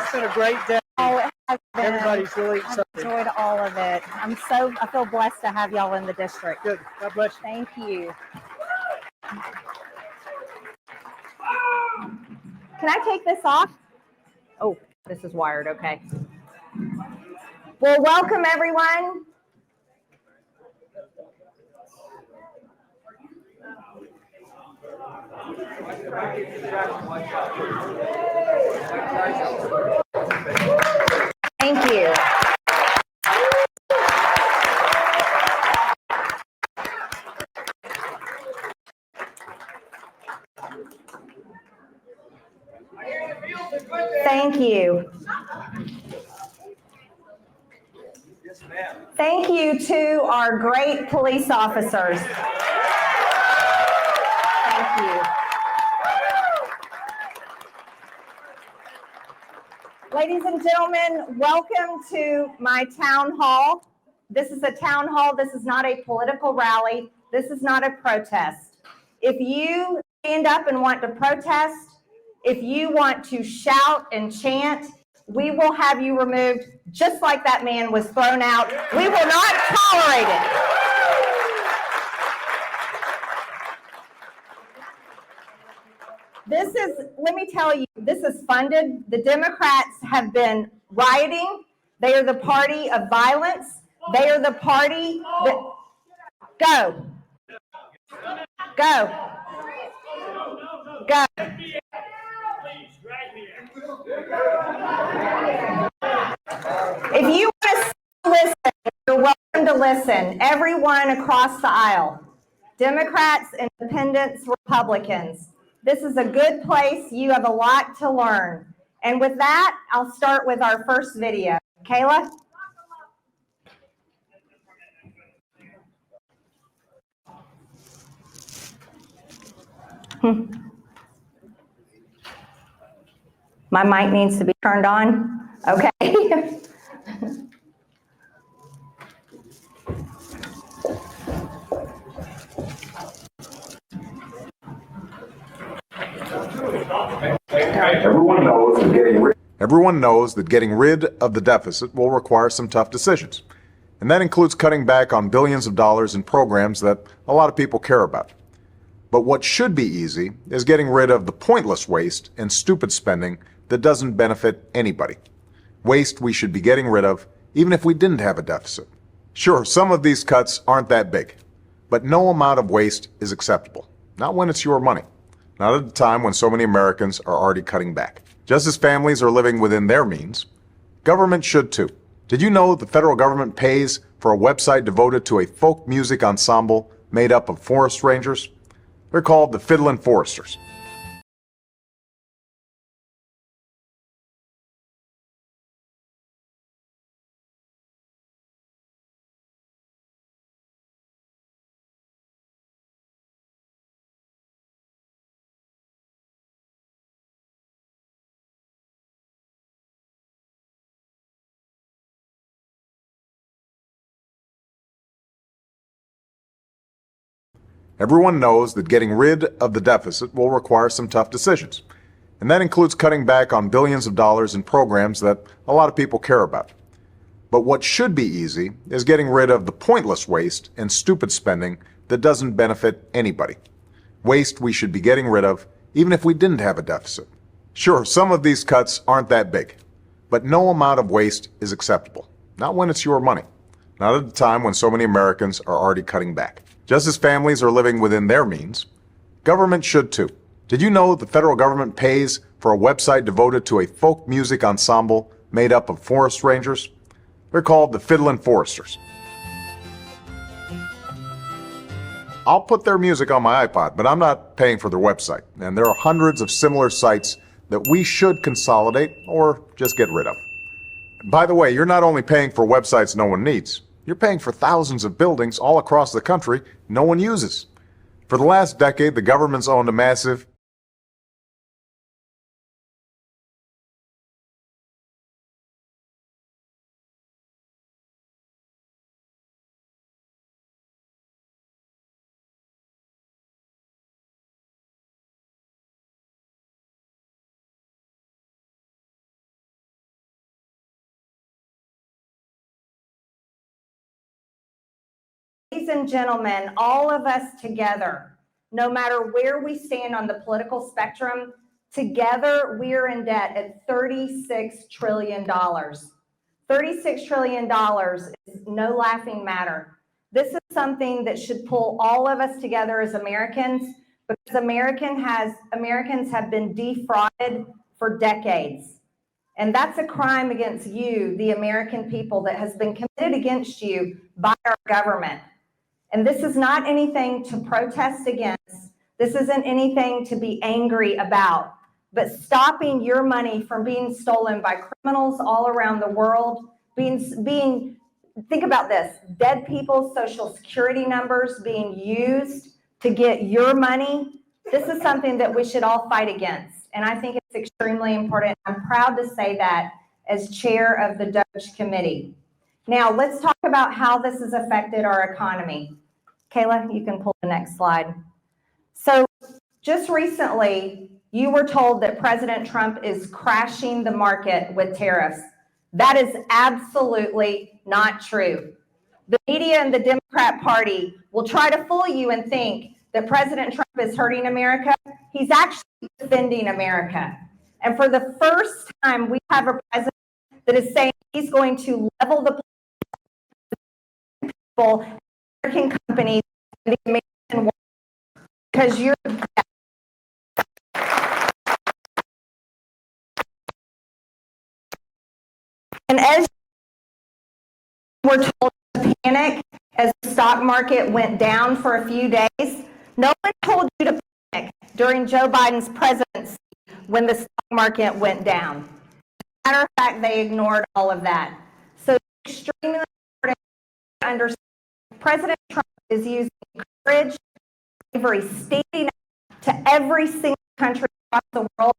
It's been a great day. Oh, it has been. Everybody's really excited. I've enjoyed all of it. I feel blessed to have y'all in the district. Good. God bless you. Thank you. Can I take this off? Oh, this is wired. Okay. Well, welcome everyone. Thank you. Thank you. Thank you to our great police officers. Thank you. Ladies and gentlemen, welcome to my town hall. This is a town hall. This is not a political rally. This is not a protest. If you stand up and want to protest, if you want to shout and chant, we will have you removed just like that man was thrown out. We will not tolerate it. This is, let me tell you, this is funded. The Democrats have been rioting. They are the party of violence. They are the party that, go. If you want to listen, you're welcome to listen. Everyone across the aisle, Democrats, Independents, Republicans. This is a good place. You have a lot to learn. And with that, I'll start with our first video. Kayla? My mic needs to be turned on. Okay. Everyone knows that getting rid of the deficit will require some tough decisions. And that includes cutting back on billions of dollars in programs that a lot of people care about. But what should be easy is getting rid of the pointless waste and stupid spending that doesn't benefit anybody. Waste we should be getting rid of even if we didn't have a deficit. Sure, some of these cuts aren't that big, but no amount of waste is acceptable. Not when it's your money. Not at a time when so many Americans are already cutting back. Just as families are living within their means, government should too. Did you know the federal government pays for a website devoted to a folk music ensemble made up of forest rangers? They're called the Fiddlin' Foresters. Everyone knows that getting rid of the deficit will require some tough decisions. And that includes cutting back on billions of dollars in programs that a lot of people care about. But what should be easy is getting rid of the pointless waste and stupid spending that doesn't benefit anybody. Waste we should be getting rid of even if we didn't have a deficit. Sure, some of these cuts aren't that big, but no amount of waste is acceptable. Not when it's your money. Not at a time when so many Americans are already cutting back. Just as families are living within their means, government should too. Did you know the federal government pays for a website devoted to a folk music ensemble made up of forest rangers? They're called the Fiddlin' Foresters. I'll put their music on my iPod, but I'm not paying for their website. And there are hundreds of similar sites that we should consolidate or just get rid of. By the way, you're not only paying for websites no one needs, you're paying for thousands of buildings all across the country no one uses. For the last decade, the government's owned a massive ladies and gentlemen, all of us together, no matter where we stand on the political spectrum, together we are in debt at $36 trillion. $36 trillion is no laughing matter. This is something that should pull all of us together as Americans, because Americans have been defrauded for decades. And that's a crime against you, the American people, that has been committed against you by our government. And this is not anything to protest against. This isn't anything to be angry about, but stopping your money from being stolen by criminals all around the world, think about this, dead people's social security numbers being used to get your money. This is something that we should all fight against. And I think it's extremely important. I'm proud to say that as chair of the Doge committee. Now, let's talk about how this has affected our economy. Kayla, you can pull the next slide. So just recently, you were told that President Trump is crashing the market with tariffs. That is absolutely not true. The media and the Democrat Party will try to fool you and think that President Trump is hurting America. He's actually defending America. And for the first time, we have a president that is saying he's going to level the people, American companies, and the American world, because you're and as we're told to panic as the stock market went down for a few days, no one told you to panic during Joe Biden's presidency when the stock market went down. As a matter of fact, they ignored all of that. So it's extremely important to understand President Trump is using courage, bravery, standing up to every single country across the world,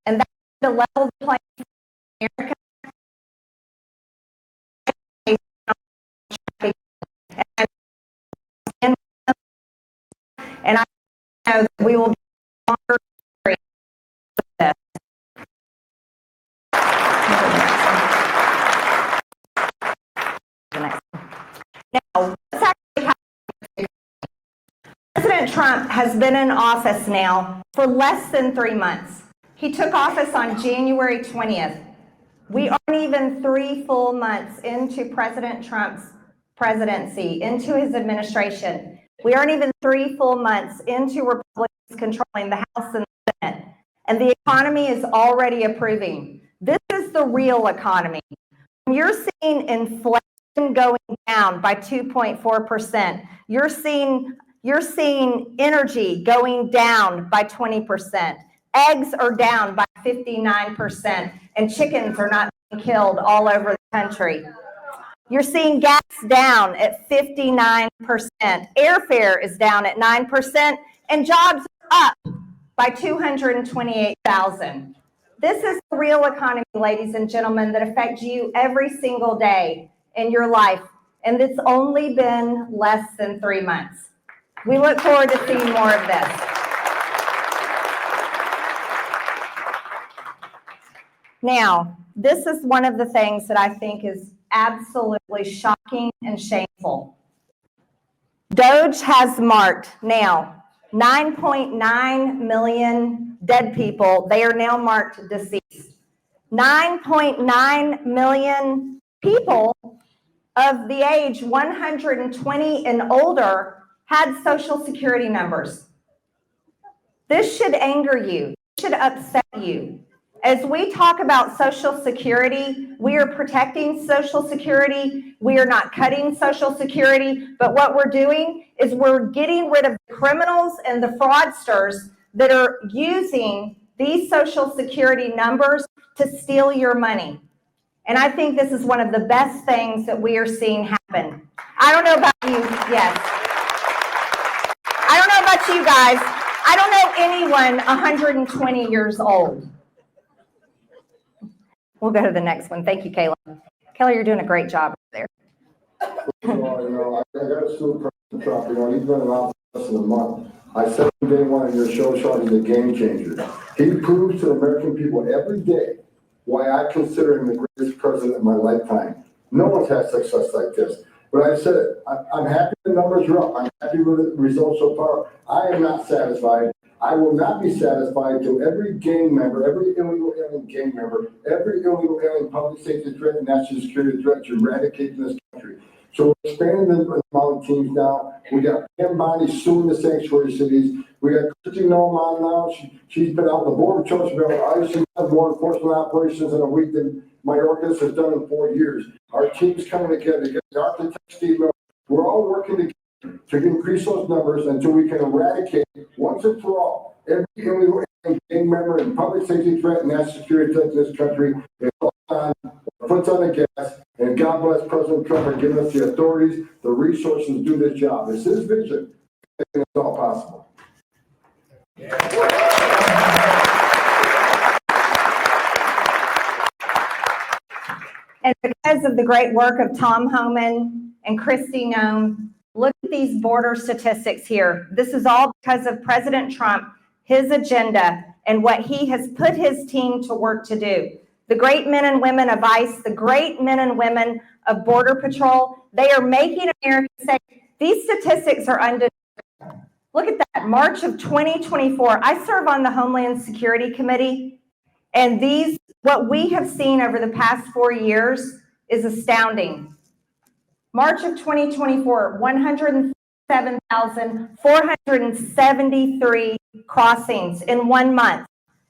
and that's to level the playing field in America. And I know that we will be longer with this. Now, what's actually happening? President Trump has been in office now for less than 3 months. He took office on January 20th. We aren't even 3 full months into President Trump's presidency, into his administration. We aren't even 3 full months into Republicans controlling the House and the Senate, and the economy is already improving. This is the real economy. When you're seeing inflation going down by 2.4%, you're seeing energy going down by 20%. Eggs are down by 59%, and chickens are not being killed all over the country. You're seeing gas down at 59%. Airfare is down at 9%, and jobs are up by 228,000. This is the real economy, ladies and gentlemen, that affects you every single day in your life, and it's only been less than 3 months. We look forward to seeing more of this. Now, this is one of the things that I think is absolutely shocking and shameful. Doge has marked now 9.9 million dead people. They are now marked deceased. 9.9 million people of the age 120 and older had Social Security numbers. This should anger you. This should upset you. As we talk about Social Security, we are protecting Social Security. We are not cutting Social Security, but what we're doing is we're getting rid of the criminals and the fraudsters that are using these Social Security numbers to steal your money. And I think this is one of the best things that we are seeing happen. I don't know about you, yes. I don't know about you guys. I don't know anyone 120 years old. We'll go to the next one. Thank you, Kayla. Kayla, you're doing a great job there. Well, I got to sue President Trump. He's been around for less than a month. I said from day one on your show, Sean, he's a game changer. He proves to the American people every day why I consider him the greatest president of my lifetime. No one's had success like this. But I said, I'm happy the numbers are up. I'm happy with the results so far. I am not satisfied. I will not be satisfied till every gang member, every illegal alien gang member, every illegal alien public safety threat and national security threat is eradicated in this country. So we're expanding the amount of teams now. We got Pam Bondi suing the sanctuary cities. We got Christy Noem on now. She's been out the border patrol. She's been out ICE has more enforcement operations in a week than Mayorkas has done in 4 years. Our team's coming together. You got Architect Steve Miller. We're all working together to increase those numbers until we can eradicate once and for all every illegal gang member and public safety threat and national security threat in this country. It's all on, foot's on the gas, and God bless President Trump for giving us the authorities, the resources to do this job. It's his vision. It's all possible. And because of the great work of Tom Homan and Christy Noem, look at these border statistics here. This is all because of President Trump, his agenda, and what he has put his team to work to do. The great men and women of ICE, the great men and women of Border Patrol, they are making America safe. These statistics are undeniable. Look at that, March of 2024. I serve on the Homeland Security Committee, and what we have seen over the past 4 years is astounding. March of 2024, 107,473 crossings in 1 month.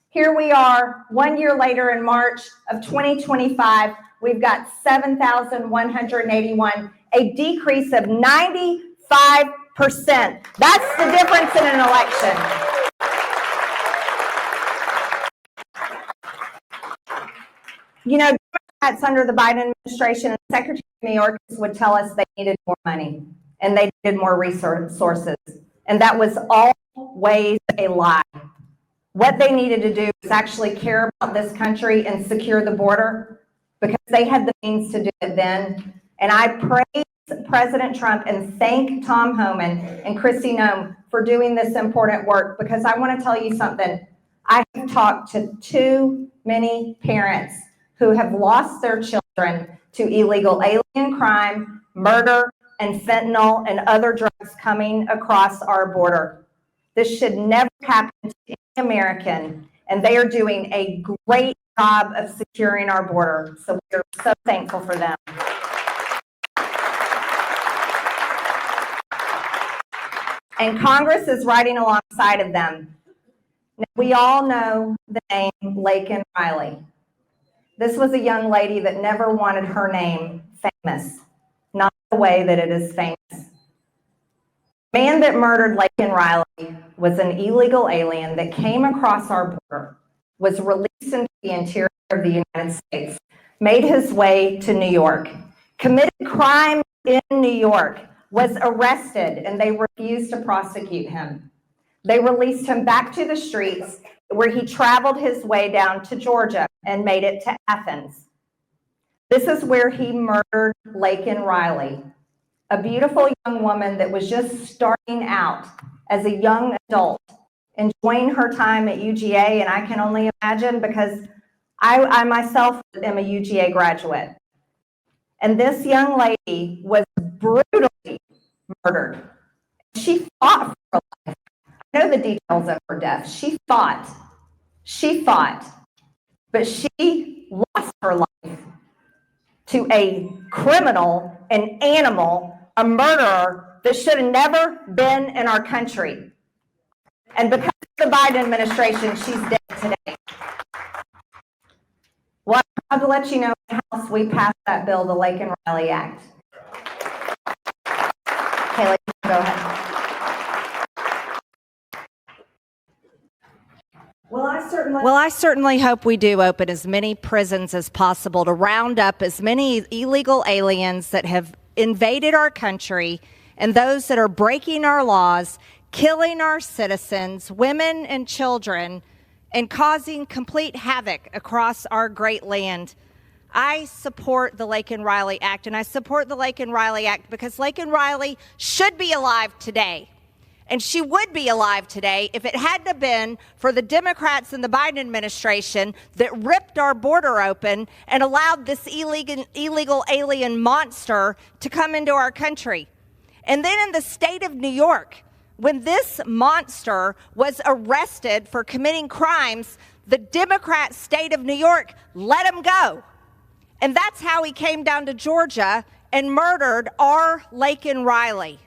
Here we are 1 year later in March of 2025, we've got 7,181, a decrease of 95%. That's the difference in an election. You know, Democrats under the Biden administration and Secretary Mayorkas would tell us they needed more money and they needed more resources. And that was always a lie. What they needed to do was actually care about this country and secure the border because they had the means to do it then. And I praise President Trump and thank Tom Homan and Christy Noem for doing this important work, because I want to tell you something. I have talked to too many parents who have lost their children to illegal alien crime, murder, and fentanyl and other drugs coming across our border. This should never happen to any American, and they are doing a great job of securing our border. So we're so thankful for them. And Congress is riding alongside of them. Now, we all know the name Laken Riley. This was a young lady that never wanted her name famous, not the way that it is famous. The man that murdered Laken Riley was an illegal alien that came across our border, was released into the interior of the United States, made his way to New York, committed crime in New York, was arrested, and they refused to prosecute him. They released him back to the streets where he traveled his way down to Georgia and made it to Athens. This is where he murdered Laken Riley, a beautiful young woman that was just starting out as a young adult, enjoying her time at UGA, and I can only imagine because I myself am a UGA graduate. And this young lady was brutally murdered. She fought for her life. I know the details of her death. She fought, but she lost her life to a criminal, an animal, a murderer that should have never been in our country. And because of the Biden administration, she's dead today. Well, I'm proud to let you know, in the House, we passed that bill, the Laken Riley Act. Kayla, go ahead. Well, I certainly hope we do open as many prisons as possible to round up as many illegal aliens that have invaded our country and those that are breaking our laws, killing our citizens, women and children, and causing complete havoc across our great land. I support the Laken Riley Act, and I support the Laken Riley Act because Laken Riley should be alive today. And she would be alive today if it hadn't have been for the Democrats and the Biden administration that ripped our border open and allowed this illegal alien monster to come into our country. And then in the state of New York, when this monster was arrested for committing crimes, the Democrat state of New York let him go. And that's how he came down to Georgia and murdered our Laken Riley.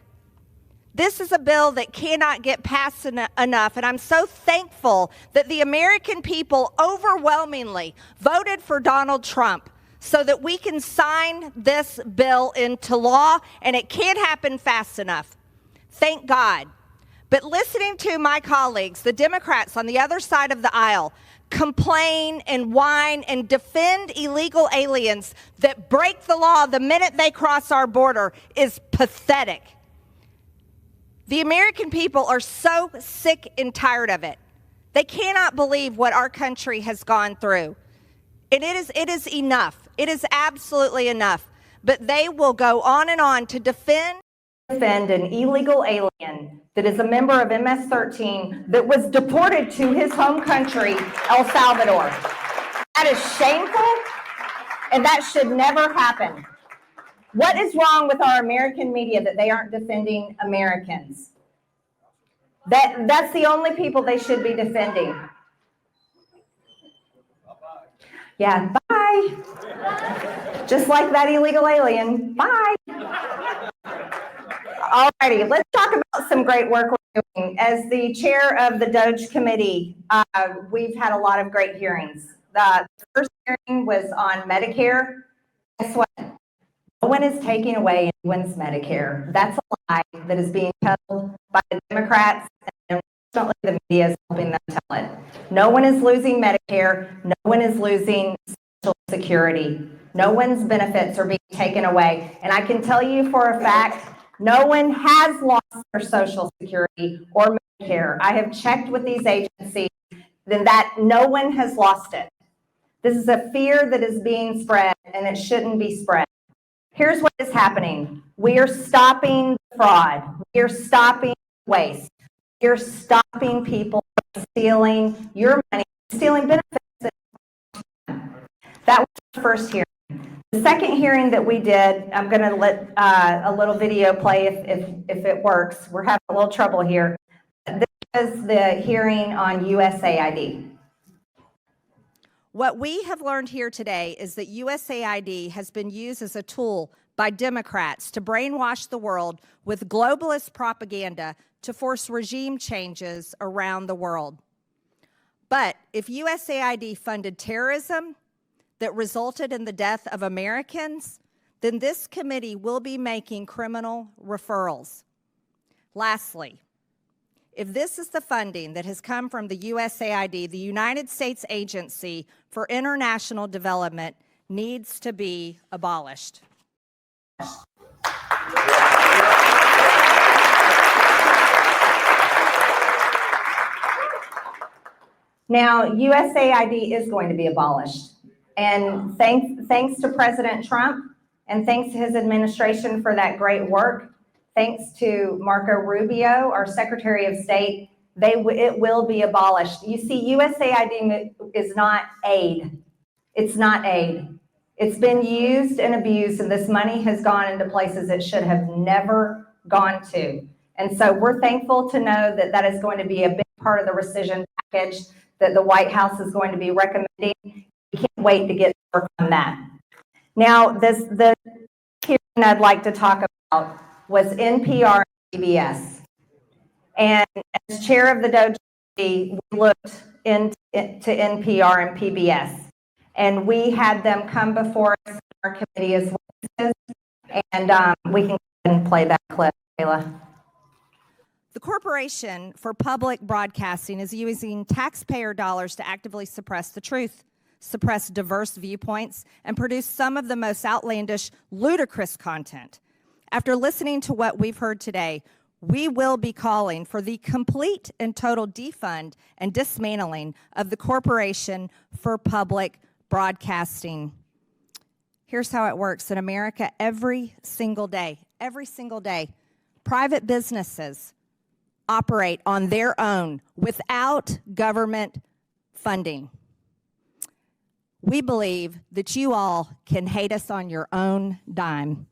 This is a bill that cannot get passed enough, and I'm so thankful that the American people overwhelmingly voted for Donald Trump so that we can sign this bill into law, and it can't happen fast enough. Thank God. But listening to my colleagues, the Democrats on the other side of the aisle, complain and whine and defend illegal aliens that break the law the minute they cross our border is pathetic. The American people are so sick and tired of it. They cannot believe what our country has gone through. And it is enough. It is absolutely enough. But they will go on and on to defend an illegal alien that is a member of MS-13 that was deported to his home country, El Salvador. That is shameful, and that should never happen. What is wrong with our American media that they aren't defending Americans? That's the only people they should be defending. Yeah, bye. Just like that illegal alien. Bye. Alrighty, let's talk about some great work we're doing. As the chair of the Doge committee, we've had a lot of great hearings. The first hearing was on Medicare. Guess what? No one is taking away anyone's Medicare. That's a lie that is being told by the Democrats, and unfortunately the media is helping them tell it. No one is losing Medicare. No one is losing Social Security. No one's benefits are being taken away. And I can tell you for a fact, no one has lost their Social Security or Medicare. I have checked with these agencies that no one has lost it. This is a fear that is being spread, and it shouldn't be spread. Here's what is happening. We are stopping fraud. We are stopping waste. We are stopping people from stealing your money, stealing benefits. That was the first hearing. The second hearing that we did, I'm going to let a little video play if it works. We're having a little trouble here. This was the hearing on USAID. What we have learned here today is that USAID has been used as a tool by Democrats to brainwash the world with globalist propaganda to force regime changes around the world. But if USAID funded terrorism that resulted in the death of Americans, then this committee will be making criminal referrals. Lastly, if this is the funding that has come from the USAID, the United States Agency for International Development needs to be abolished. Now, USAID is going to be abolished. And thanks to President Trump and thanks to his administration for that great work. Thanks to Marco Rubio, our Secretary of State, it will be abolished. You see, USAID is not aid. It's not aid. It's been used and abused, and this money has gone into places it should have never gone to. And so we're thankful to know that that is going to be a big part of the rescission package that the White House is going to be recommending. We can't wait to get to work on that. Now, the hearing I'd like to talk about was NPR and PBS. And as chair of the Doge committee, we looked into NPR and PBS. And we had them come before us in our committee as witnesses. And we can go ahead and play that clip, Kayla. The Corporation for Public Broadcasting is using taxpayer dollars to actively suppress the truth, suppress diverse viewpoints, and produce some of the most outlandish, ludicrous content. After listening to what we've heard today, we will be calling for the complete and total defund and dismantling of the Corporation for Public Broadcasting. Here's how it works in America every single day, private businesses operate on their own without government funding. We believe that you all can hate us on your own dime.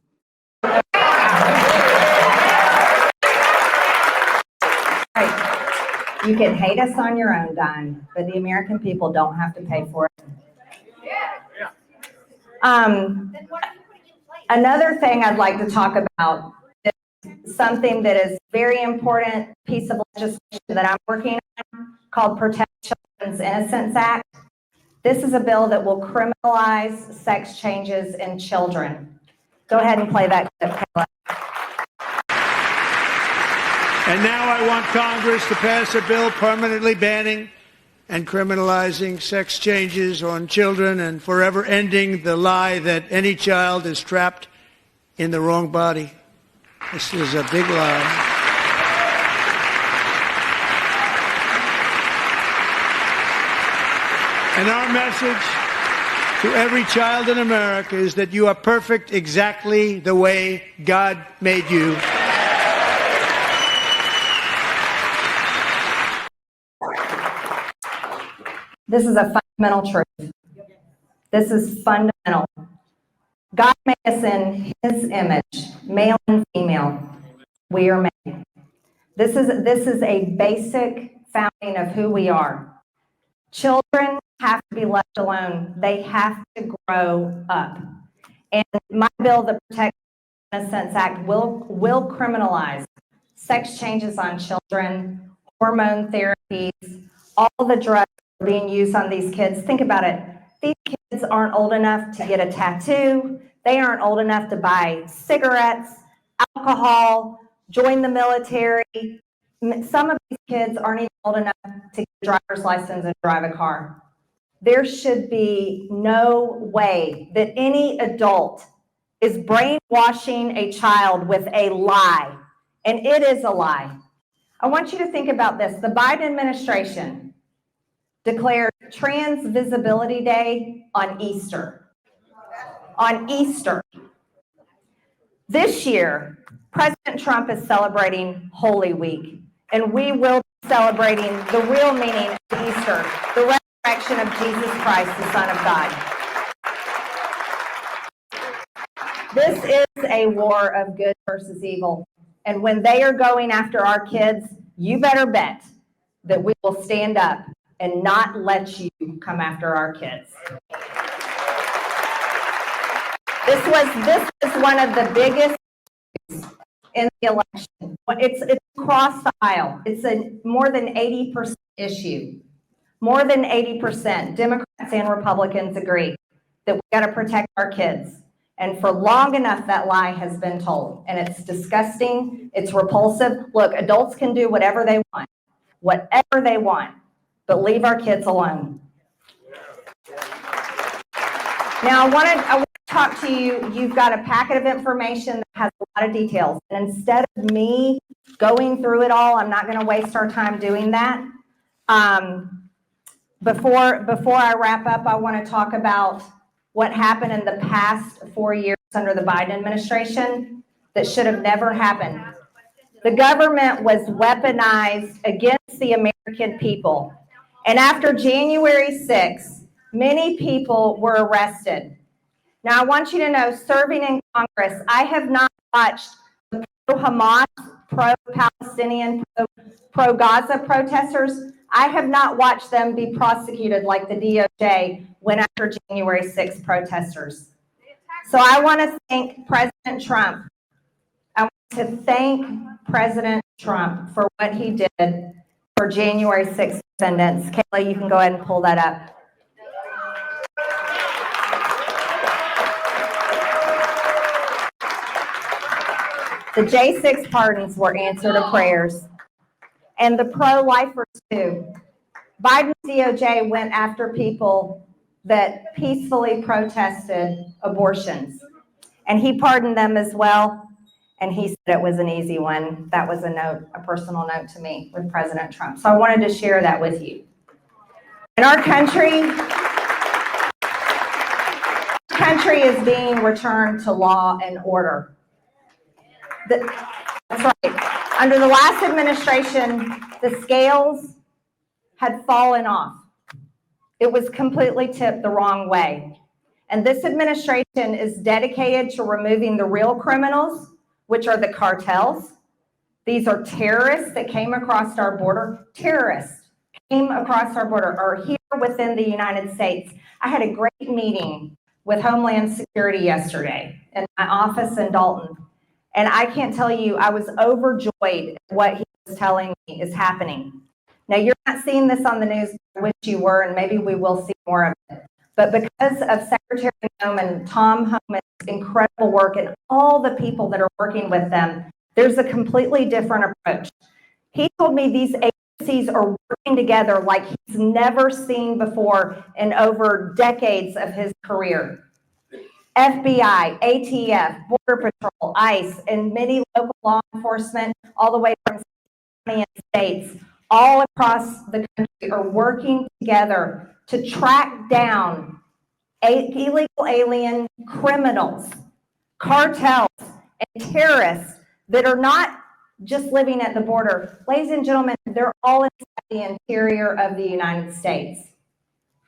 You can hate us on your own dime, but the American people don't have to pay for it. Another thing I'd like to talk about is something that is very important piece of legislation that I'm working on called Protect Children's Innocence Act. This is a bill that will criminalize sex changes in children. Go ahead and play that clip, Kayla. And now I want Congress to pass a bill permanently banning and criminalizing sex changes on children and forever ending the lie that any child is trapped in the wrong body. This is a big lie. And our message to every child in America is that you are perfect exactly the way God made you. This is a fundamental truth. This is fundamental. God made us in his image, male and female. We are made. This is a basic founding of who we are. Children have to be left alone. They have to grow up. And my bill, the Protect Innocence Act, will criminalize sex changes on children, hormone therapies, all the drugs being used on these kids. Think about it. These kids aren't old enough to get a tattoo. They aren't old enough to buy cigarettes, alcohol, join the military. Some of these kids aren't even old enough to get a driver's license and drive a car. There should be no way that any adult is brainwashing a child with a lie. And it is a lie. I want you to think about this. The Biden administration declared Trans Visibility Day on Easter. On Easter. This year, President Trump is celebrating Holy Week, and we will be celebrating the real meaning of Easter, the resurrection of Jesus Christ, the Son of God. This is a war of good versus evil, and when they are going after our kids, you better bet that we will stand up and not let you come after our kids. This was one of the biggest in the election. It's across the aisle. It's a more than 80% issue. More than 80%. Democrats and Republicans agree that we got to protect our kids. And for long enough, that lie has been told. And it's disgusting. It's repulsive. Look, adults can do whatever they want. Whatever they want. But leave our kids alone. Now, I want to talk to you. You've got a packet of information that has a lot of details. And instead of me going through it all, I'm not going to waste our time doing that. Before I wrap up, I want to talk about what happened in the past 4 years under the Biden administration that should have never happened. The government was weaponized against the American people. And after January 6th, many people were arrested. Now, I want you to know, serving in Congress, I have not watched the pro-Hamas, pro-Palestinian, pro-Gaza protesters. I have not watched them be prosecuted like the DOJ went after January 6th protesters. So I want to thank President Trump. I want to thank President Trump for what he did for January 6th defendants. Kayla, you can go ahead and pull that up. The J6 pardons were answer to prayers, and the pro-lifers too. Biden's DOJ went after people that peacefully protested abortions, and he pardoned them as well, and he said it was an easy one. That was a note, a personal note to me with President Trump. So I wanted to share that with you. In our country is being returned to law and order. That's right. Under the last administration, the scales had fallen off. It was completely tipped the wrong way. And this administration is dedicated to removing the real criminals, which are the cartels. These are terrorists that came across our border. Terrorists came across our border, are here within the United States. I had a great meeting with Homeland Security yesterday in my office in Dalton. And I can't tell you, I was overjoyed at what he was telling me is happening. Now, you're not seeing this on the news, I wish you were, and maybe we will see more of it. But because of Secretary Noman, Tom Homan's incredible work and all the people that are working with them, there's a completely different approach. He told me these agencies are working together like he's never seen before in over decades of his career. FBI, ATF, Border Patrol, ICE, and many local law enforcement, all the way from county and states, all across the country are working together to track down illegal alien criminals, cartels, and terrorists that are not just living at the border. Ladies and gentlemen, they're all inside the interior of the United States.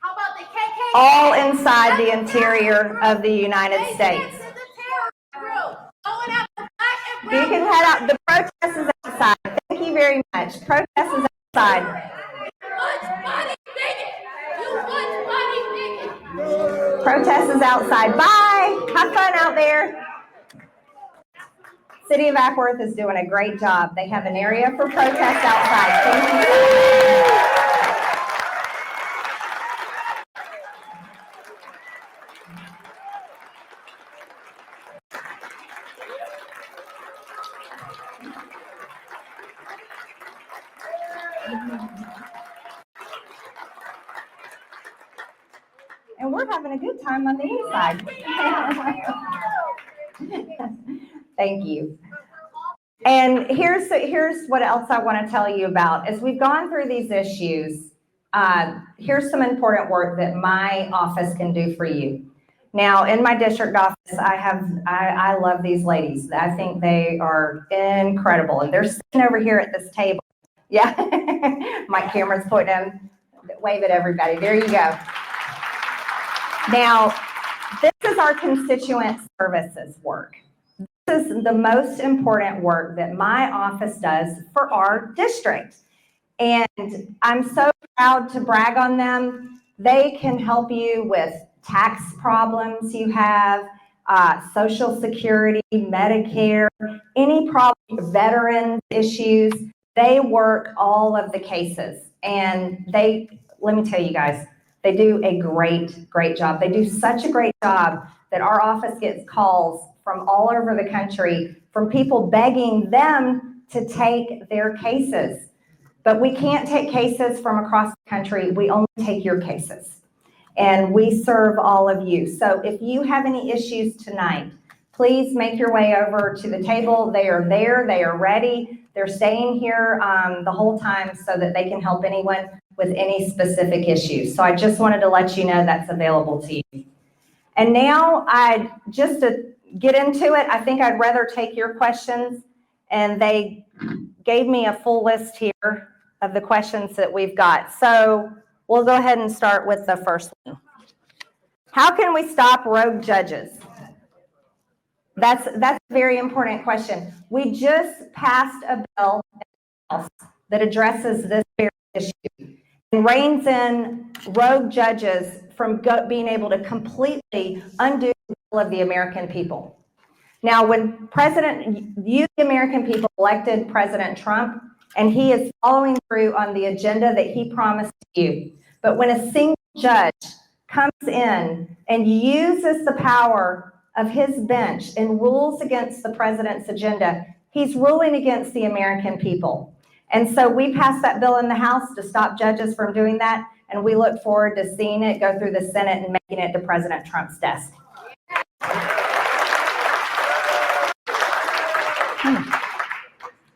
How about the KKK? All inside the interior of the United States. You can head out. The protest is outside. Thank you very much. Protest is outside. Protest is outside. Bye. Have fun out there. City of Ackworth is doing a great job. They have an area for protest outside. Thank you. And we're having a good time on the inside. Thank you. And here's what else I want to tell you about. As we've gone through these issues, here's some important work that my office can do for you. Now, in my district office, I love these ladies. I think they are incredible. And they're sitting over here at this table. Yeah, my camera's pointing them. Wave at everybody. There you go. Now, this is our constituent services work. This is the most important work that my office does for our district. And I'm so proud to brag on them. They can help you with tax problems you have, Social Security, Medicare, any problem, veterans issues. They work all of the cases. And let me tell you guys, they do a great job. They do such a great job that our office gets calls from all over the country from people begging them to take their cases. But we can't take cases from across the country. We only take your cases. And we serve all of you. So if you have any issues tonight, please make your way over to the table. They are there. They are ready. They're staying here the whole time so that they can help anyone with any specific issues. So I just wanted to let you know that's available to you. And now just to get into it, I think I'd rather take your questions. And they gave me a full list here of the questions that we've got. So we'll go ahead and start with the first one. How can we stop rogue judges? That's a very important question. We just passed a bill in the House that addresses this very issue and reins in rogue judges from being able to completely undo the will of the American people. Now, when you, the American people, elected President Trump, and he is following through on the agenda that he promised you. But when a single judge comes in and uses the power of his bench and rules against the president's agenda, he's ruling against the American people. And so we passed that bill in the House to stop judges from doing that, and we look forward to seeing it go through the Senate and making it to President Trump's desk.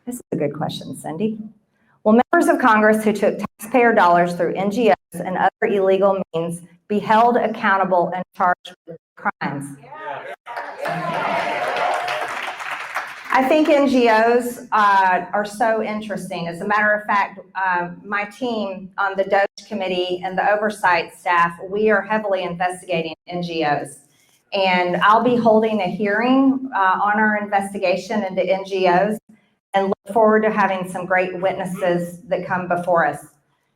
This is a good question, Cindy. Will members of Congress who took taxpayer dollars through NGOs and other illegal means be held accountable and charged with crimes? I think NGOs are so interesting. As a matter of fact, my team on the Doge committee and the oversight staff, we are heavily investigating NGOs. And I'll be holding a hearing on our investigation into NGOs and look forward to having some great witnesses that come before us.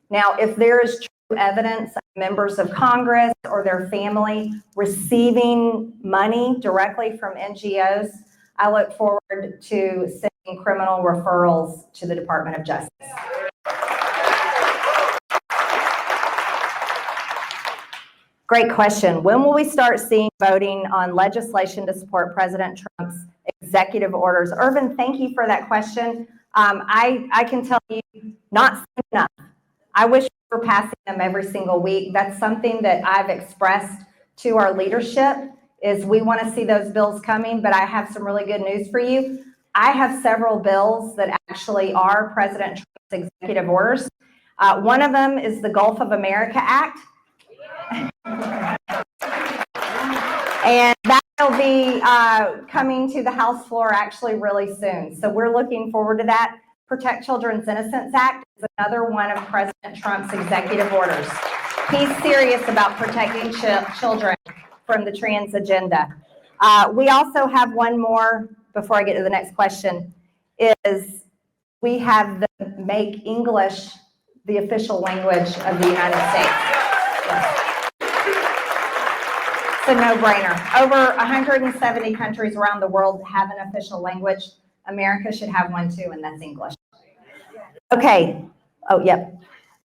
Now, if there is true evidence of members of Congress or their family receiving money directly from NGOs, I look forward to sending criminal referrals to the Department of Justice. Great question. When will we start seeing voting on legislation to support President Trump's executive orders? Irvin, thank you for that question. I can tell you, not soon enough. I wish we were passing them every single week. That's something that I've expressed to our leadership, is we want to see those bills coming, but I have some really good news for you. I have several bills that actually are President Trump's executive orders. One of them is the Gulf of America Act. And that will be coming to the House floor actually really soon. So we're looking forward to that. Protect Children's Innocence Act is another one of President Trump's executive orders. He's serious about protecting children from the trans agenda. We also have one more, before I get to the next question, is we have the Make English the official language of the United States. Yes. It's a no-brainer. Over 170 countries around the world have an official language. America should have one too, and that's English. Okay. Oh, yep.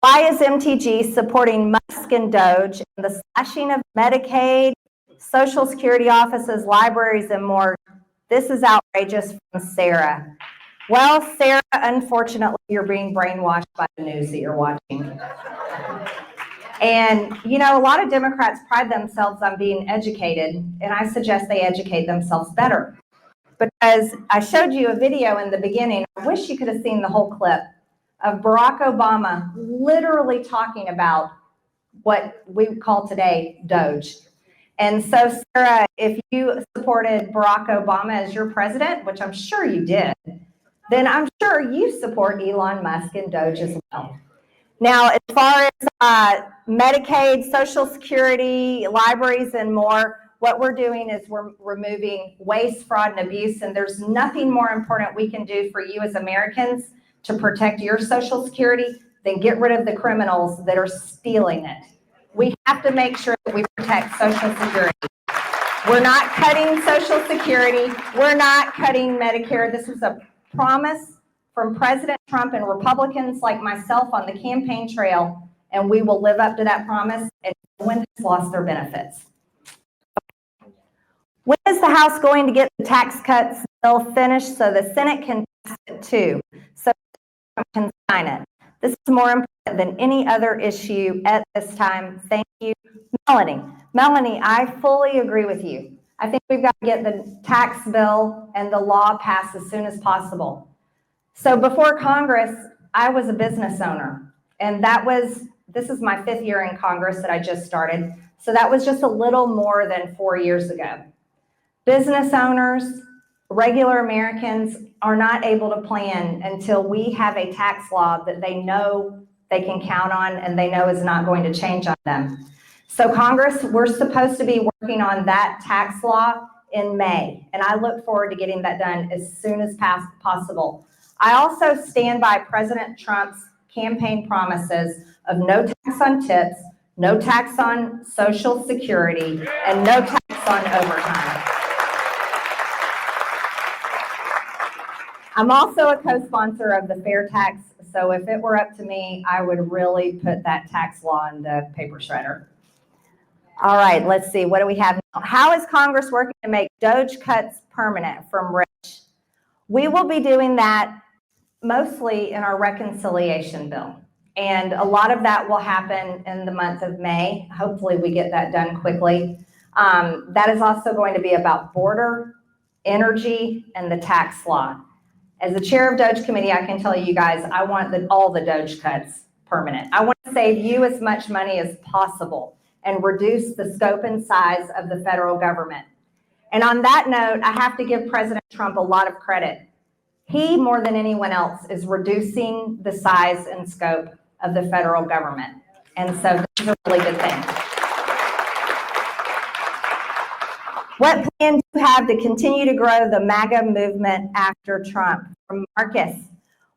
Why is MTG supporting Musk and Doge and the slashing of Medicaid, Social Security offices, libraries, and more? This is outrageous, from Sarah. Well, Sarah, unfortunately, you're being brainwashed by the news that you're watching. And, you know, a lot of Democrats pride themselves on being educated, and I suggest they educate themselves better. Because I showed you a video in the beginning. I wish you could have seen the whole clip of Barack Obama literally talking about what we call today Doge. And so, Sarah, if you supported Barack Obama as your president, which I'm sure you did, then I'm sure you support Elon Musk and Doge as well. Now, as far as Medicaid, Social Security, libraries, and more, what we're doing is we're removing waste, fraud, and abuse, and there's nothing more important we can do for you as Americans to protect your Social Security than get rid of the criminals that are stealing it. We have to make sure that we protect Social Security. We're not cutting Social Security. We're not cutting Medicare. This was a promise from President Trump and Republicans like myself on the campaign trail, and we will live up to that promise, and no one has lost their benefits. When is the House going to get the tax cuts bill finished so the Senate can pass it too, so Trump can sign it? This is more important than any other issue at this time. Thank you. Melanie. Melanie, I fully agree with you. I think we've got to get the tax bill and the law passed as soon as possible. So before Congress, I was a business owner, and this is my 5th year in Congress that I just started. So that was just a little more than 4 years ago. Business owners, regular Americans are not able to plan until we have a tax law that they know they can count on and they know is not going to change on them. So Congress, we're supposed to be working on that tax law in May, and I look forward to getting that done as soon as possible. I also stand by President Trump's campaign promises of no tax on tips, no tax on Social Security, and no tax on overtime. I'm also a co-sponsor of the fair tax, so if it were up to me, I would really put that tax law in the paper shredder. All right, let's see. What do we have now? How is Congress working to make Doge cuts permanent from rich? We will be doing that mostly in our reconciliation bill. And a lot of that will happen in the month of May. Hopefully we get that done quickly. That is also going to be about border, energy, and the tax law. As the chair of Doge Committee, I can tell you guys, I want all the Doge cuts permanent. I want to save you as much money as possible and reduce the scope and size of the federal government. And on that note, I have to give President Trump a lot of credit. He, more than anyone else, is reducing the size and scope of the federal government. And so this is a really good thing. What plan do you have to continue to grow the MAGA movement after Trump? From Marcus.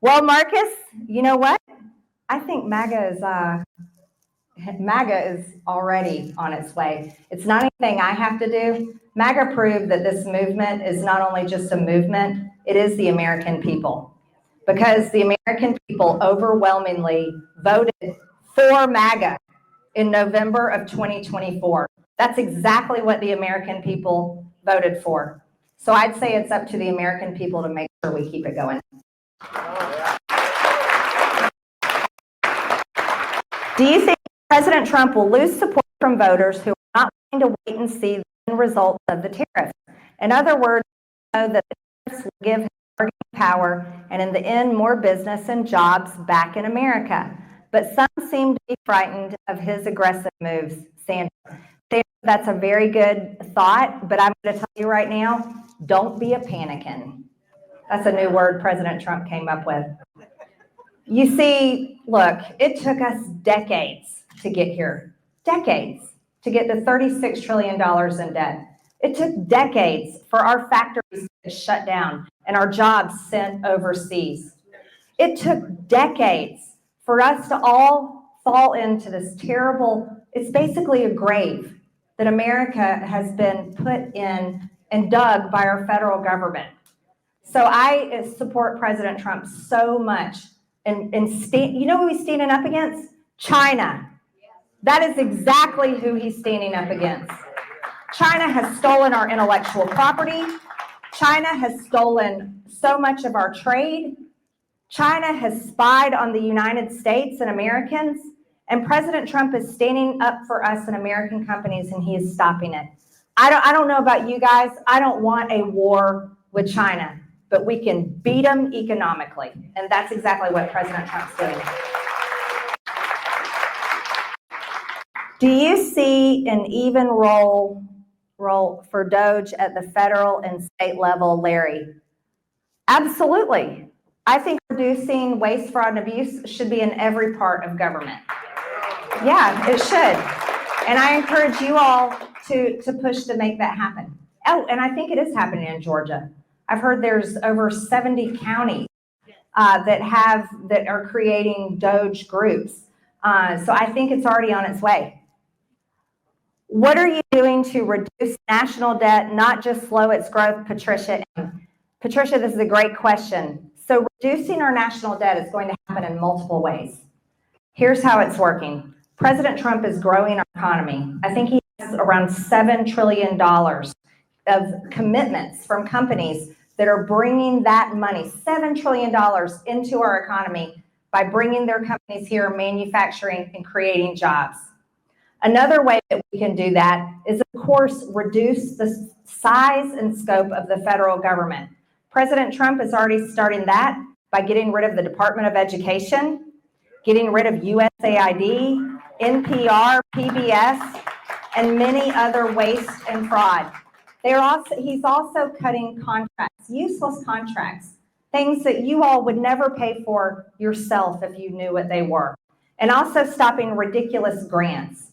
Well, Marcus, you know what? I think MAGA is already on its way. It's not anything I have to do. MAGA proved that this movement is not only just a movement, it is the American people. Because the American people overwhelmingly voted for MAGA in November of 2024. That's exactly what the American people voted for. So I'd say it's up to the American people to make sure we keep it going. Do you think President Trump will lose support from voters who are not willing to wait and see the end results of the tariffs? In other words, know that the tariffs will give him bargaining power and in the end more business and jobs back in America. But some seem to be frightened of his aggressive moves. Sandra, that's a very good thought, but I'm going to tell you right now, don't be a panicking. That's a new word President Trump came up with. You see, look, it took us decades to get here. Decades to get to $36 trillion in debt. It took decades for our factories to shut down and our jobs sent overseas. It took decades for us to all fall into this terrible, it's basically a grave that America has been put in and dug by our federal government. So I support President Trump so much. And you know who he's standing up against? China. That is exactly who he's standing up against. China has stolen our intellectual property. China has stolen so much of our trade. China has spied on the United States and Americans. And President Trump is standing up for us and American companies, and he is stopping it. I don't know about you guys. I don't want a war with China, but we can beat them economically. And that's exactly what President Trump's doing. Do you see an even role for Doge at the federal and state level, Larry? Absolutely. I think reducing waste, fraud, and abuse should be in every part of government. Yeah, it should. And I encourage you all to push to make that happen. Oh, and I think it is happening in Georgia. I've heard there's over 70 counties that are creating Doge groups. So I think it's already on its way. What are you doing to reduce national debt, not just slow its growth, Patricia? Patricia, this is a great question. So reducing our national debt is going to happen in multiple ways. Here's how it's working. President Trump is growing our economy. I think he has around $7 trillion of commitments from companies that are bringing that money, $7 trillion into our economy by bringing their companies here, manufacturing and creating jobs. Another way that we can do that is, of course, reduce the size and scope of the federal government. President Trump is already starting that by getting rid of the Department of Education, getting rid of USAID, NPR, PBS, and many other waste and fraud. He's also cutting contracts, useless contracts, things that you all would never pay for yourself if you knew what they were. And also stopping ridiculous grants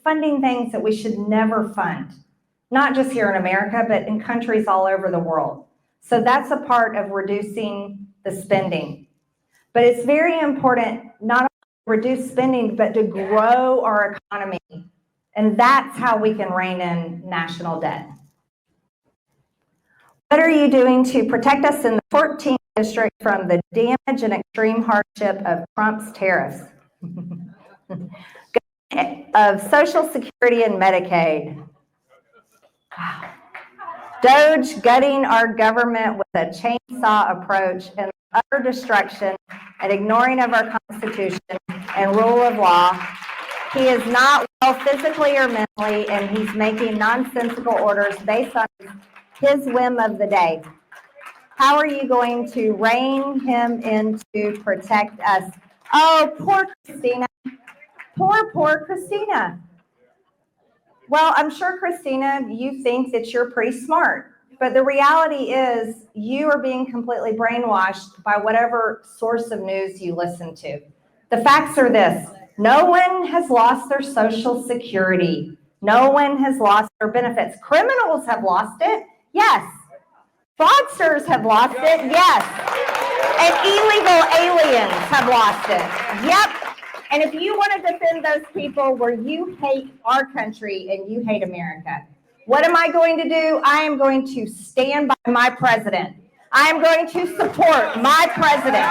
funding things that we should never fund, not just here in America, but in countries all over the world. So that's a part of reducing the spending. But it's very important not only to reduce spending, but to grow our economy. And that's how we can rein in national debt. What are you doing to protect us in the 14th district from the damage and extreme hardship of Trump's tariffs? Of Social Security and Medicaid. Wow. Doge gutting our government with a chainsaw approach and utter destruction and ignoring of our Constitution and rule of law. He is not well physically or mentally, and he's making nonsensical orders based on his whim of the day. How are you going to rein him in to protect us? Oh, poor Christina. Poor Christina. Well, I'm sure, Christina, you think that you're pretty smart, but the reality is you are being completely brainwashed by whatever source of news you listen to. The facts are this: no one has lost their Social Security. No one has lost their benefits. Criminals have lost it, yes. Fraudsters have lost it, yes. And illegal aliens have lost it, yep. And if you want to defend those people where you hate our country and you hate America, what am I going to do? I am going to stand by my president. I am going to support my president.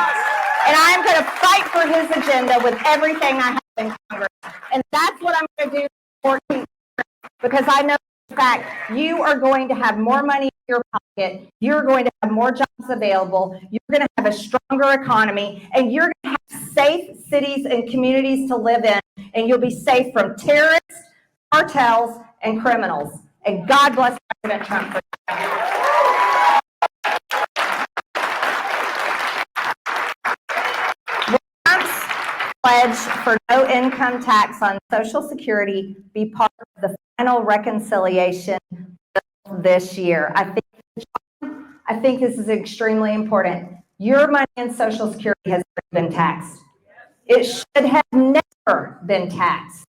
And I am going to fight for his agenda with everything I have in Congress. And that's what I'm going to do for 14 because I know for a fact you are going to have more money in your pocket. You're going to have more jobs available. You're going to have a stronger economy, and you're going to have safe cities and communities to live in, and you'll be safe from terrorists, cartels, and criminals. And God bless President Trump for that. Trump's pledge for no income tax on Social Security be part of the final reconciliation this year. I think this is extremely important. Your money in Social Security has been taxed. It should have never been taxed.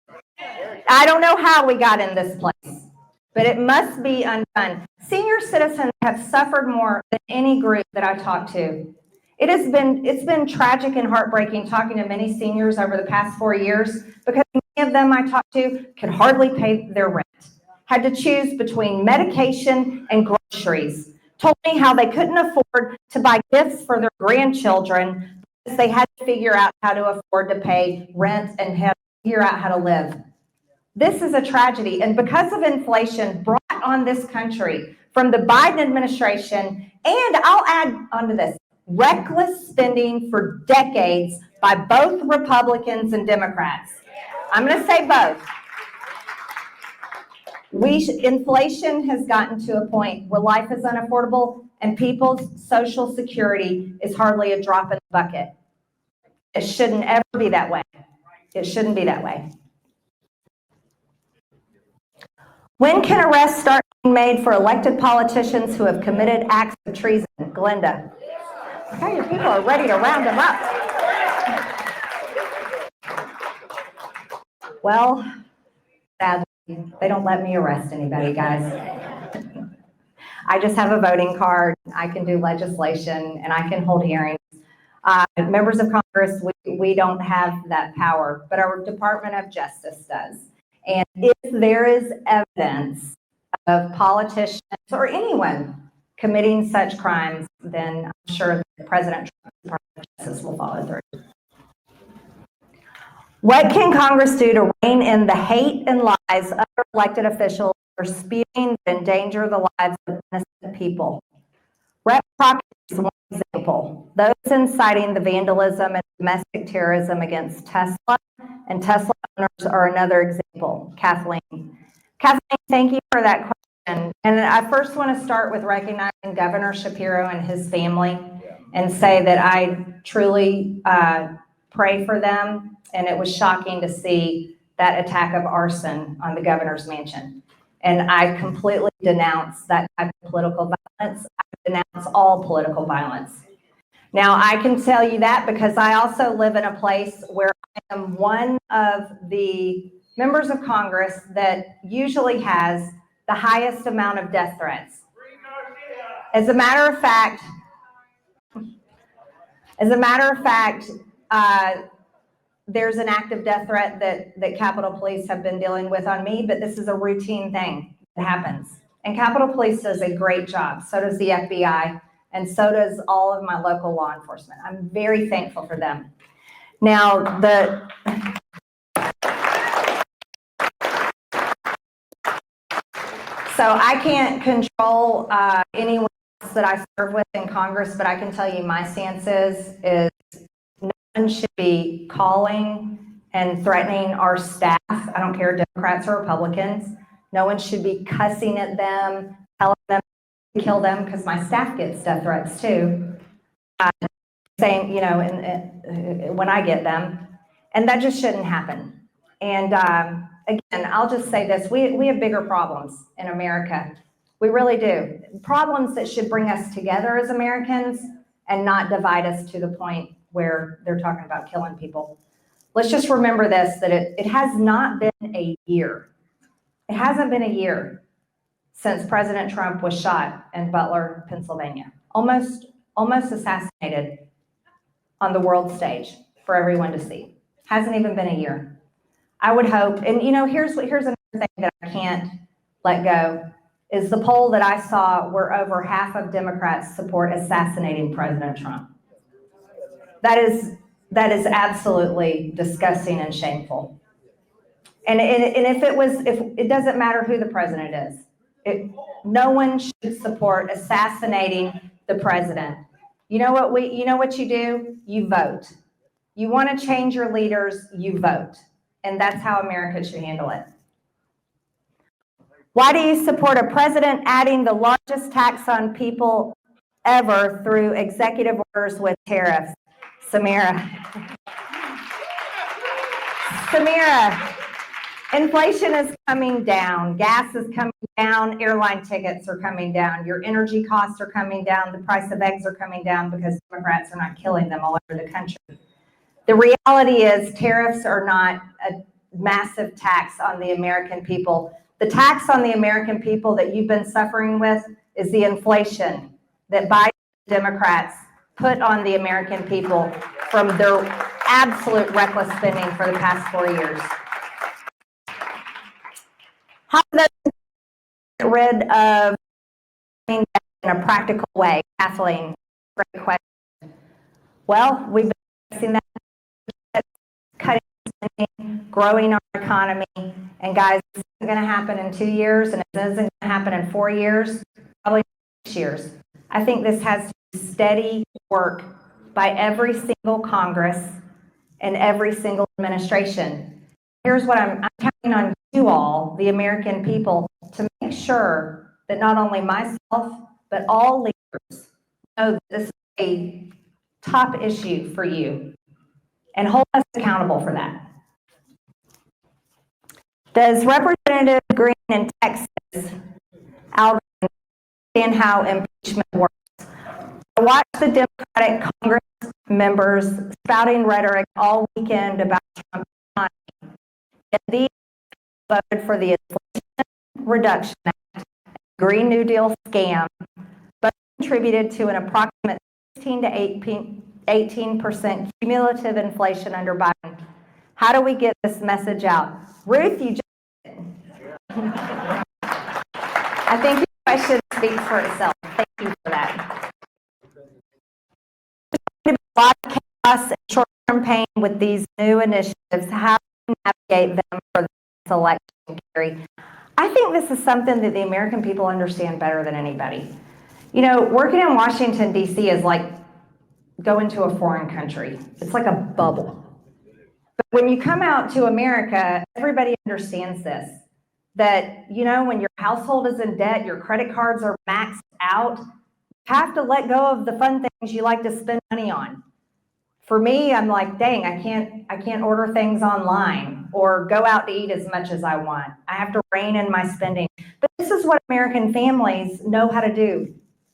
I don't know how we got in this place, but it must be undone. Senior citizens have suffered more than any group that I talked to. It's been tragic and heartbreaking talking to many seniors over the past 4 years because many of them I talked to could hardly pay their rent, had to choose between medication and groceries, told me how they couldn't afford to buy gifts for their grandchildren because they had to figure out how to afford to pay rent and have to figure out how to live. This is a tragedy, and because of inflation brought on this country from the Biden administration, and I'll add onto this, reckless spending for decades by both Republicans and Democrats. I'm going to say both. Inflation has gotten to a point where life is unaffordable and people's Social Security is hardly a drop in the bucket. It shouldn't ever be that way. It shouldn't be that way. When can arrests start being made for elected politicians who have committed acts of treason? Glenda. Okay, your people are ready to round them up. Well, sadly, they don't let me arrest anybody, guys. I just have a voting card. I can do legislation and I can hold hearings. Members of Congress, we don't have that power, but our Department of Justice does. And if there is evidence of politicians or anyone committing such crimes, then I'm sure that President Trump's Department of Justice will follow through. What can Congress do to rein in the hate and lies of elected officials for spewing that endanger the lives of innocent people? Rep. Crockett is one example. Those inciting the vandalism and domestic terrorism against Tesla and Tesla owners are another example. Kathleen, thank you for that question. And I first want to start with recognizing Governor Shapiro and his family and say that I truly pray for them. And it was shocking to see that attack of arson on the governor's mansion. And I completely denounce that type of political violence. I denounce all political violence. Now, I can tell you that because I also live in a place where I am one of the members of Congress that usually has the highest amount of death threats. As a matter of fact, there's an active death threat that Capitol Police have been dealing with on me, but this is a routine thing that happens. And Capitol Police does a great job. So does the FBI, and so does all of my local law enforcement. I'm very thankful for them. Now, so I can't control anyone else that I serve with in Congress, but I can tell you my stance is no one should be calling and threatening our staff. I don't care, Democrats or Republicans. No one should be cussing at them, telling them to kill them, because my staff gets death threats too. Saying, you know, when I get them, and that just shouldn't happen. And again, I'll just say this, we have bigger problems in America. We really do. Problems that should bring us together as Americans and not divide us to the point where they're talking about killing people. Let's just remember this, that it has not been a year. It hasn't been a year since President Trump was shot in Butler, Pennsylvania. Almost assassinated on the world stage for everyone to see. Hasn't even been a year. I would hope, and here's another thing that I can't let go, is the poll that I saw where over half of Democrats support assassinating President Trump. That is absolutely disgusting and shameful. And if it doesn't matter who the president is, no one should support assassinating the president. You know what you do? You vote. You want to change your leaders, you vote. And that's how America should handle it. Why do you support a president adding the largest tax on people ever through executive orders with tariffs? Samira, inflation is coming down, gas is coming down, airline tickets are coming down, your energy costs are coming down, the price of eggs are coming down because Democrats are not killing them all over the country. The reality is tariffs are not a massive tax on the American people. The tax on the American people that you've been suffering with is the inflation that Biden Democrats put on the American people from their absolute reckless spending for the past 4 years. How do they get rid of in a practical way? Kathleen, great question. Well, we've been facing that, cutting spending, growing our economy, and guys, this isn't going to happen in 2 years, and it isn't going to happen in 4 years, probably 6 years. I think this has to be steady work by every single Congress and every single administration. Here's what I'm counting on you all, the American people, to make sure that not only myself, but all leaders know that this is a top issue for you and hold us accountable for that. Does Representative Greene in Texas, Alabama, understand how impeachment works? I watched the Democratic Congress members spouting rhetoric all weekend about Trump's economy. Yet these voted for the Inflation Reduction Act, Green New Deal scam, but contributed to an approximate 16 to 18% cumulative inflation under Biden. How do we get this message out? Ruth, you just I think your question speaks for itself. Thank you for that. There's a lot of chaos and short-term pain with these new initiatives. How do we navigate them for this election, Gary? I think this is something that the American people understand better than anybody. Working in Washington, D.C. is like going to a foreign country. It's like a bubble. But when you come out to America, everybody understands this. That, when your household is in debt, your credit cards are maxed out, you have to let go of the fun things you like to spend money on. For me, I'm like, dang, I can't order things online or go out to eat as much as I want. I have to rein in my spending. But this is what American families know how to do.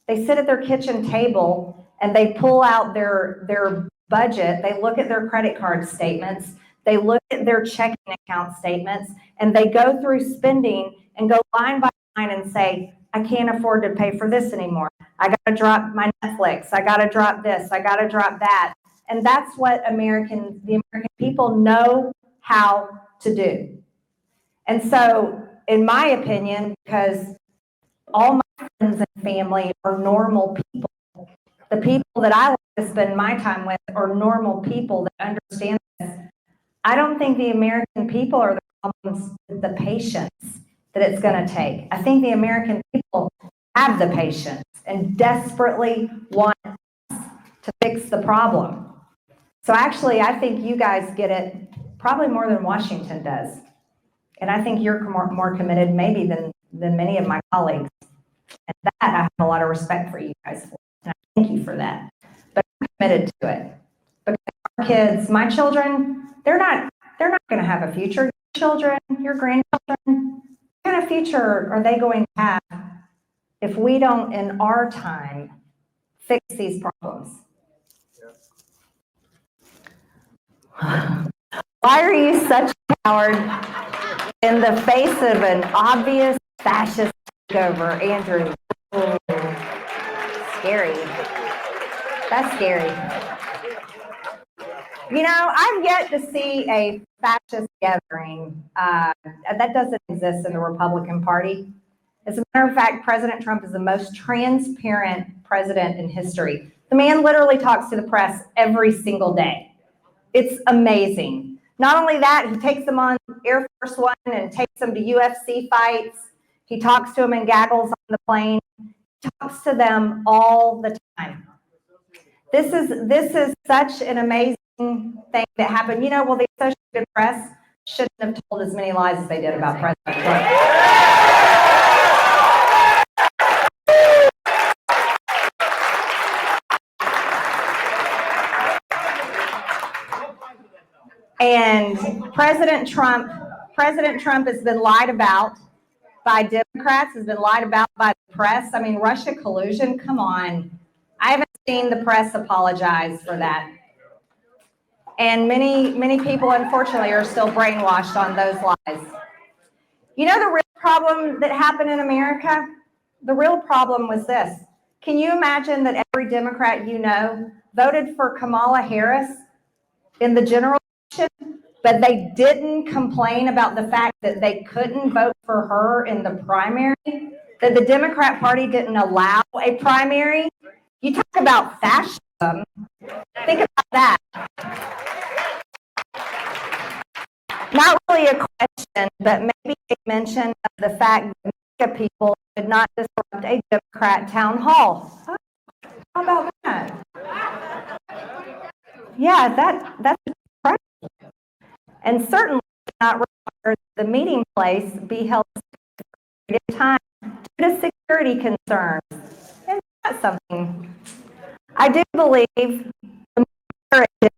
They sit at their kitchen table and they pull out their budget. They look at their credit card statements. They look at their checking account statements, and they go through spending and go line by line and say, I can't afford to pay for this anymore. I got to drop my Netflix. I got to drop this. I got to drop that. And that's what the American people know how to do. And so, in my opinion, because all my friends and family are normal people, the people that I like to spend my time with are normal people that understand this. I don't think the American people are the problems with the patience that it's going to take. I think the American people have the patience and desperately want us to fix the problem. So actually, I think you guys get it probably more than Washington does. And I think you're more committed maybe than many of my colleagues. And that I have a lot of respect for you guys for. And I thank you for that. But I'm committed to it. Because our kids, my children, they're not going to have a future. children, your grandchildren, what kind of future are they going to have if we don't, in our time, fix these problems? Why are you such a coward in the face of an obvious fascist takeover, Andrew? Ooh, scary. That's scary. You know, I've yet to see a fascist gathering. That doesn't exist in the Republican Party. As a matter of fact, President Trump is the most transparent president in history. The man literally talks to the press every single day. It's amazing. Not only that, he takes them on Air Force One and takes them to UFC fights. He talks to them and gaggles on the plane. He talks to them all the time. This is such an amazing thing that happened. You know, well, the Associated Press shouldn't have told as many lies as they did about President Trump. And President Trump has been lied about by Democrats, has been lied about by the press. I mean, Russia collusion, come on. I haven't seen the press apologize for that. And many people, unfortunately, are still brainwashed on those lies. You know the real problem that happened in America? The real problem was this. Can you imagine that every Democrat you know voted for Kamala Harris in the general election, but they didn't complain about the fact that they couldn't vote for her in the primary, that the Democrat Party didn't allow a primary? You talk about fascism. Think about that. Not really a question, but maybe a mention of the fact that MAGA people did not disrupt a Democrat town hall. How about that? Yeah, that's right. And certainly not require the meeting place be held at a time due to security concerns. And that's something I do believe the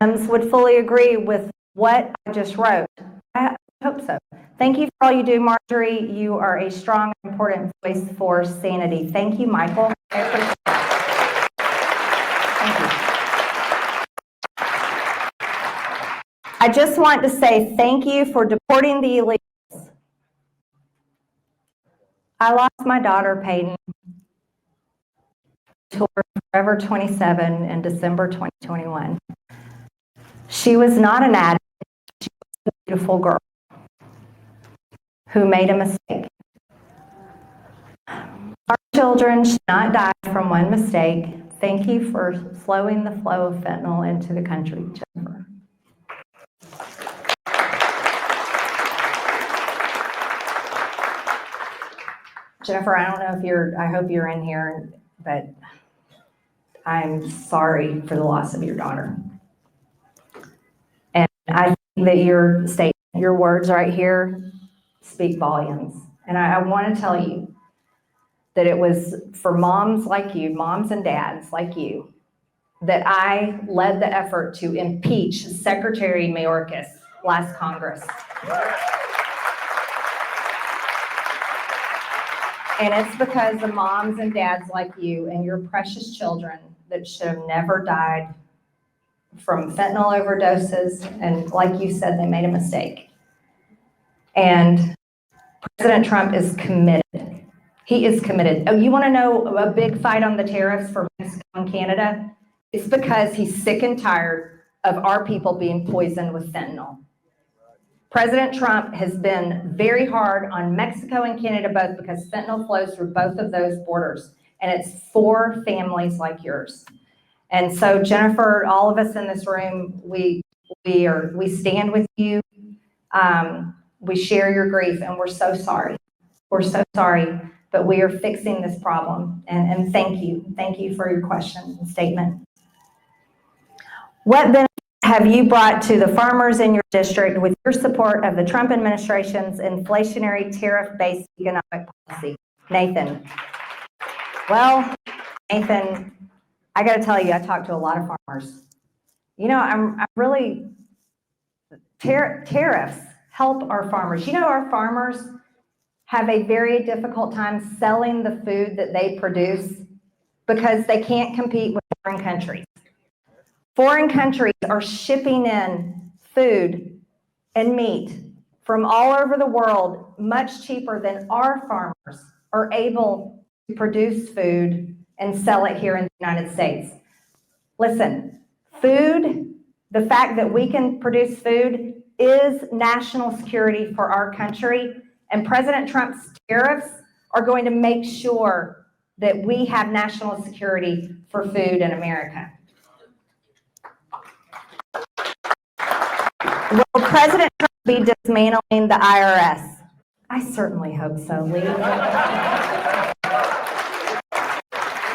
Dems would fully agree with what I just wrote. I hope so. Thank you for all you do, Marjorie. You are a strong, important voice for sanity. Thank you, Michael. I appreciate it. Thank you. I just want to say thank you for deporting the illegals. I lost my daughter, Peyton, to Forever 27 in December 2021. She was not an addict. She was a beautiful girl who made a mistake. Our children should not die from one mistake. Thank you for slowing the flow of fentanyl into the country, Jennifer. Jennifer, I don't know if I hope you're in here, but I'm sorry for the loss of your daughter. And I think that your words right here speak volumes. And I want to tell you that it was for moms like you, moms and dads like you, that I led the effort to impeach Secretary Mayorkas last Congress. And it's because of moms and dads like you and your precious children that should have never died from fentanyl overdoses. And like you said, they made a mistake. And President Trump is committed. He is committed. Oh, you want to know a big fight on the tariffs for Mexico and Canada? It's because he's sick and tired of our people being poisoned with fentanyl. President Trump has been very hard on Mexico and Canada both because fentanyl flows through both of those borders, and it's for families like yours. And so, Jennifer, all of us in this room, we stand with you. We share your grief, and we're so sorry. We're so sorry, but we are fixing this problem. And thank you. Thank you for your question and statement. What benefits have you brought to the farmers in your district with your support of the Trump administration's inflationary tariff-based economic policy? Nathan. Well, Nathan, I got to tell you, I talked to a lot of farmers. You know, I'm really, tariffs. help our farmers. You know, our farmers have a very difficult time selling the food that they produce because they can't compete with foreign countries. Foreign countries are shipping in food and meat from all over the world much cheaper than our farmers are able to produce food and sell it here in the United States. Listen, food, the fact that we can produce food is national security for our country, and President Trump's tariffs are going to make sure that we have national security for food in America. Will President Trump be dismantling the IRS? I certainly hope so, Lee.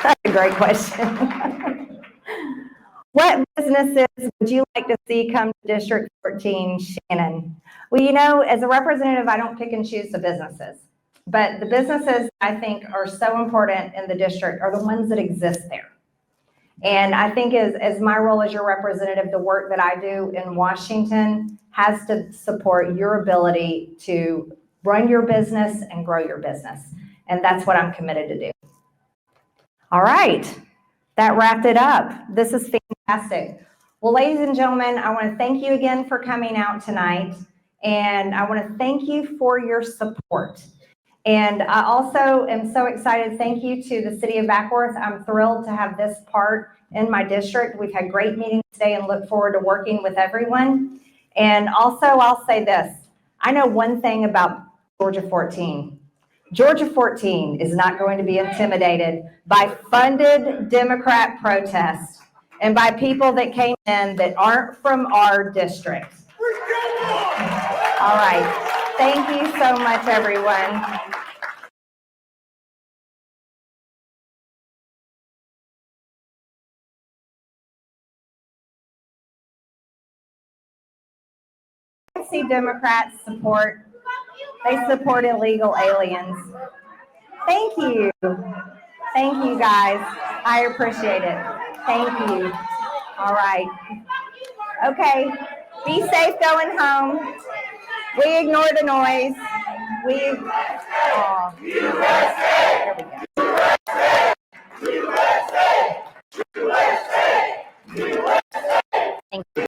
That's a great question. What businesses would you like to see come to District 14, Shannon? Well, you know, as a representative, I don't pick and choose the businesses, but the businesses I think are so important in the district are the ones that exist there. And I think as my role as your representative, the work that I do in Washington has to support your ability to run your business and grow your business. And that's what I'm committed to do. All right, that wrapped it up. This is fantastic. Well, ladies and gentlemen, I want to thank you again for coming out tonight. And I want to thank you for your support. And I also am so excited. Thank you to the City of Backworth. I'm thrilled to have this part in my district. We've had great meetings today and look forward to working with everyone. And also, I'll say this. I know one thing about Georgia 14. Georgia 14 is not going to be intimidated by funded Democrat protests and by people that came in that aren't from our district. All right. Thank you so much, everyone. I see Democrats support. They support illegal aliens. Thank you. Thank you, guys. I appreciate it. Thank you. All right. Okay. Be safe going home. We ignore the noise. There we go.